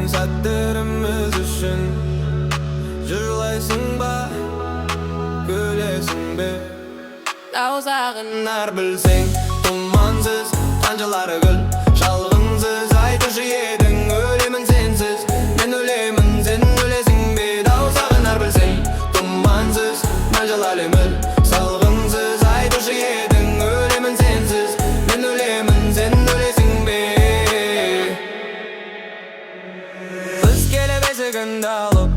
Gülgen saatlerimiz üçün Jırlaysın ba, gülesin be. Dağızağınlar bilseng, tumansız Tancaları gül, şalgınsız Aytışı yedin, ölemin sensiz. Men ölemin, sen ölesin be. Dağızağınlar bilseng, tumansız Tancaları gül, şalgınsız Aytışı yedin, ölemin sensiz. Men ölemin, sen ölesin be. Kız kelebesegin dalıp,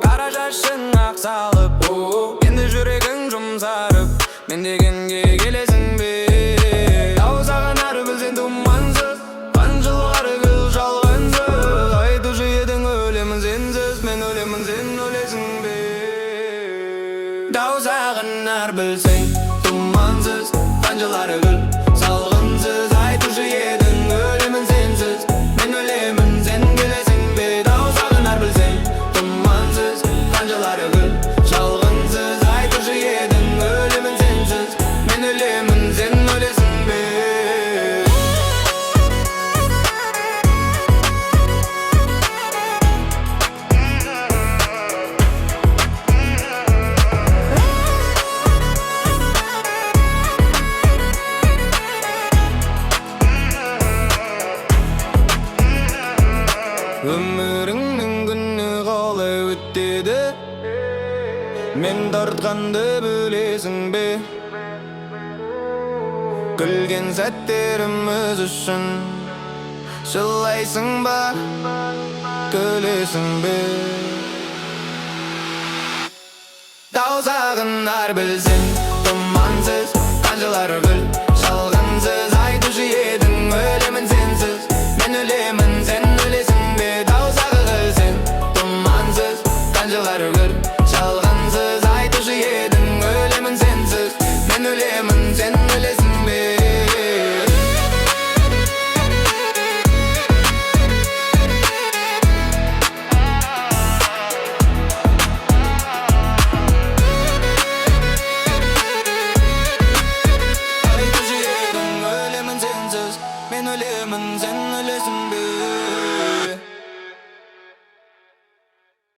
kara şaşın aksalıp, endi yüregin жұмсарып, мен дегенге келесің бе. Дауысағанар білсен тұмансыз, қаншылғары гүл жалғансыз. Айтушы едің өлемін сенсіз, мен өлемін сен өлесің бе. Дауысағанар білсен тұмансыз, қаншылғары гүл жалғансыз. Айтушы едің өлемін сенсіз, мен өлемін сен келесің бе. Дауысағанар білсен тұмансыз, қаншылғары гүл жалғансыз. Айтушы едің өлемін сенсіз, мен өлемін сен өлесің бе. Өміріңнің күні қалай өтеді, мен тартқанды білесің бе. Күлген сәттеріміз үшін жылайсың ба, күлесің бе. Дауысағанар білсін тұмансыз, қаншалары